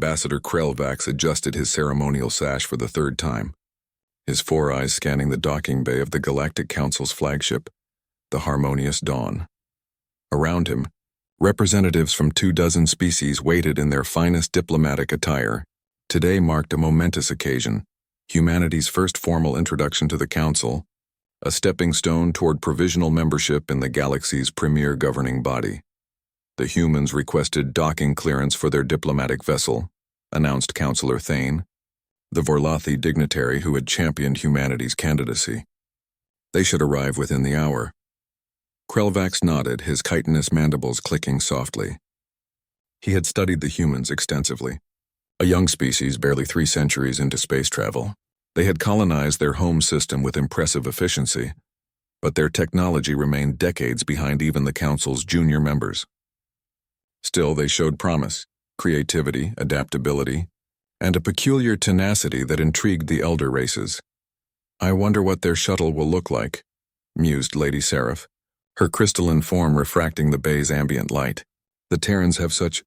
Ambassador Krelvax adjusted his ceremonial sash for the third time, his four eyes scanning the docking bay of the Galactic Council's flagship, the Harmonious Dawn. Around him, representatives from 24 species waited in their finest diplomatic attire. Today marked a momentous occasion, humanity's first formal introduction to the Council, a stepping stone toward provisional membership in the galaxy's premier governing body. The humans requested docking clearance for their diplomatic vessel, announced Councillor Thane, the Vorlothi dignitary who had championed humanity's candidacy. They should arrive within the hour. Krelvax nodded, his chitinous mandibles clicking softly. He had studied the humans extensively. A young species barely 3 centuries into space travel, they had colonized their home system with impressive efficiency, but their technology remained decades behind even the Council's junior members. Still, they showed promise, creativity, adaptability, and a peculiar tenacity that intrigued the elder races. "I wonder what their shuttle will look like," mused Lady Seraph, her crystalline form refracting the bay's ambient light. "The Terrans have such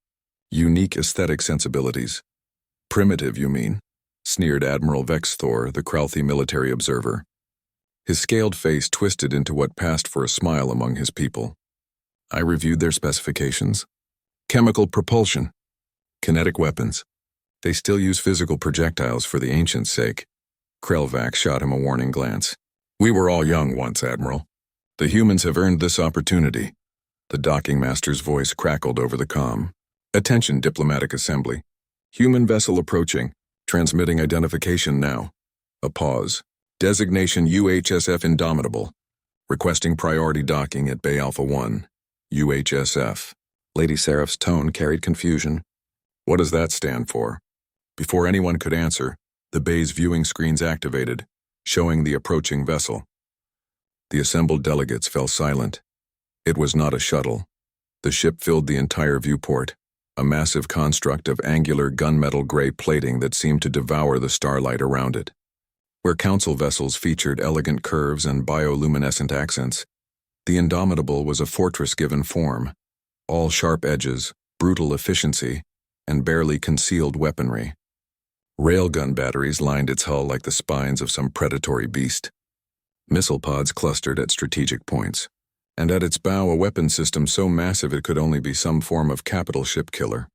unique aesthetic sensibilities." "Primitive, you mean?" sneered Admiral Vexthor, the Kralthi military observer. His scaled face twisted into what passed for a smile among his people. "I reviewed their specifications. Chemical propulsion, kinetic weapons. They still use physical projectiles for the ancients' sake." Krelvax shot him a warning glance. "We were all young once, Admiral. The humans have earned this opportunity." The docking master's voice crackled over the comm. "Attention, diplomatic assembly. Human vessel approaching. Transmitting identification now." A pause. "Designation UHSF Indomitable. Requesting priority docking at Bay Alpha 1. UHSF. Lady Seraph's tone carried confusion. "What does that stand for?" Before anyone could answer, the bay's viewing screens activated, showing the approaching vessel. The assembled delegates fell silent. It was not a shuttle. The ship filled the entire viewport, a massive construct of angular gunmetal gray plating that seemed to devour the starlight around it. Where council vessels featured elegant curves and bioluminescent accents, the Indomitable was a fortress-given form, all sharp edges, brutal efficiency, and barely concealed weaponry. Railgun batteries lined its hull like the spines of some predatory beast. Missile pods clustered at strategic points, and at its bow a weapon system so massive it could only be some form of capital ship killer.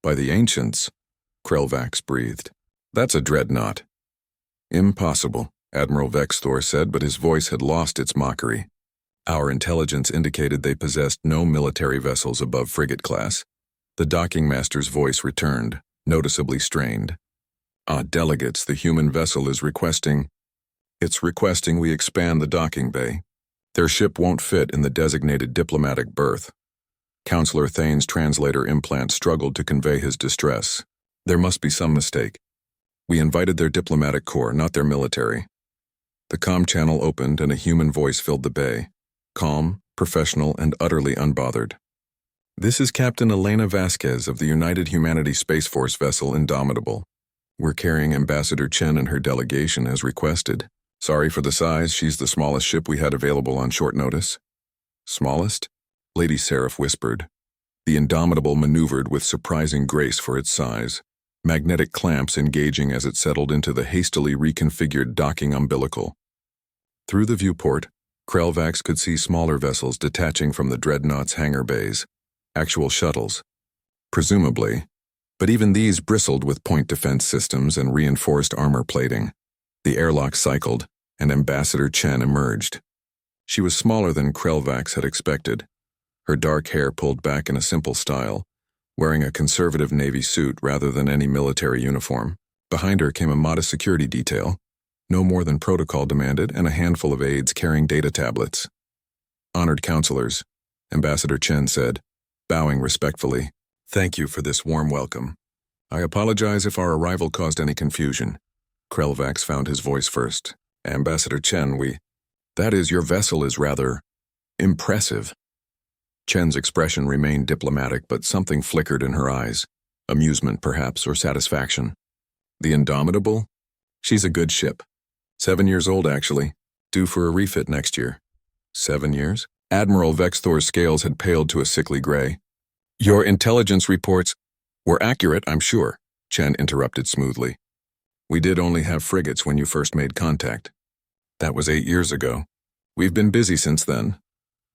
"By the ancients," Krelvax breathed. "That's a dreadnought." "Impossible," Admiral Vexthor said, but his voice had lost its mockery. "Our intelligence indicated they possessed no military vessels above frigate class." The docking master's voice returned, noticeably strained. "Delegates, the human vessel is requesting... It's requesting we expand the docking bay. Their ship won't fit in the designated diplomatic berth." Councillor Thane's translator implant struggled to convey his distress. "There must be some mistake. We invited their diplomatic corps, not their military." The comm channel opened and a human voice filled the bay, calm, professional, and utterly unbothered. "This is Captain Elena Vasquez of the United Humanity Space Force vessel Indomitable. We're carrying Ambassador Chen and her delegation as requested. Sorry for the size, she's the smallest ship we had available on short notice." "Smallest?" Lady Seraph whispered. The Indomitable maneuvered with surprising grace for its size, magnetic clamps engaging as it settled into the hastily reconfigured docking umbilical. Through the viewport, Krelvax could see smaller vessels detaching from the dreadnought's hangar bays, actual shuttles. Presumably, but even these bristled with point defense systems and reinforced armor plating. The airlock cycled, and Ambassador Chen emerged. She was smaller than Krelvax had expected, her dark hair pulled back in a simple style, wearing a conservative Navy suit rather than any military uniform. Behind her came a modest security detail, no more than protocol demanded, and a handful of aides carrying data tablets. "Honored counselors," Ambassador Chen said, bowing respectfully. "Thank you for this warm welcome. I apologize if our arrival caused any confusion." Krelvax found his voice first. "Ambassador Chen, that is, your vessel is rather impressive." Chen's expression remained diplomatic, but something flickered in her eyes. Amusement, perhaps, or satisfaction. "The Indomitable? She's a good ship. 7 years old, actually. Due for a refit next year." 7 years? Admiral Vexthor's scales had paled to a sickly gray. "Your intelligence reports were accurate, I'm sure," Chen interrupted smoothly. We did only have frigates when you first made contact. That was 8 years ago. We've been busy since then.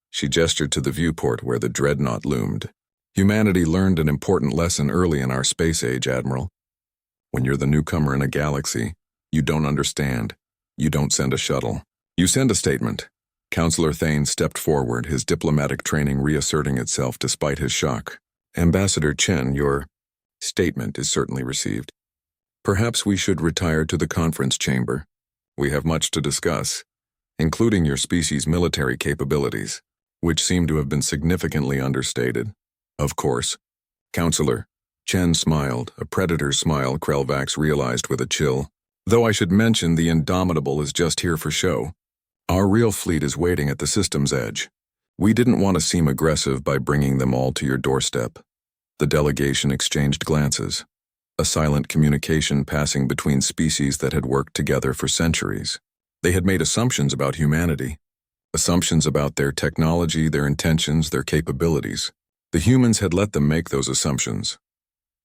She gestured to the viewport where the dreadnought loomed. Humanity learned an important lesson early in our space age, Admiral. When you're the newcomer in a galaxy, you don't understand. You don't send a shuttle. You send a statement. Counselor Thane stepped forward, his diplomatic training reasserting itself despite his shock. Ambassador Chen, your statement is certainly received. Perhaps we should retire to the conference chamber. We have much to discuss, including your species' military capabilities, which seem to have been significantly understated. Of course. Counselor. Chen smiled, a predator's smile Krelvax realized with a chill. Though I should mention the Indomitable is just here for show. Our real fleet is waiting at the system's edge. We didn't want to seem aggressive by bringing them all to your doorstep. The delegation exchanged glances, a silent communication passing between species that had worked together for centuries. They had made assumptions about humanity, assumptions about their technology, their intentions, their capabilities. The humans had let them make those assumptions.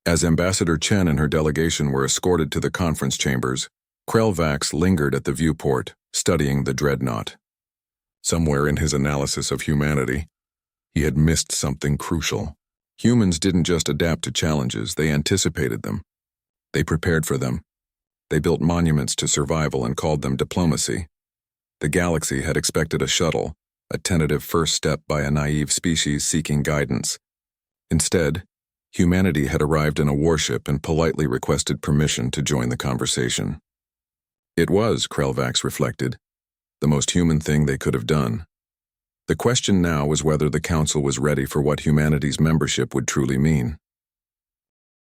As Ambassador Chen and her delegation were escorted to the conference chambers, Krelvax lingered at the viewport, studying the dreadnought. Somewhere in his analysis of humanity, he had missed something crucial. Humans didn't just adapt to challenges, they anticipated them. They prepared for them. They built monuments to survival and called them diplomacy. The galaxy had expected a shuttle, a tentative first step by a naive species seeking guidance. Instead, humanity had arrived in a warship and politely requested permission to join the conversation. It was, Krelvax reflected, the most human thing they could have done. The question now was whether the Council was ready for what humanity's membership would truly mean.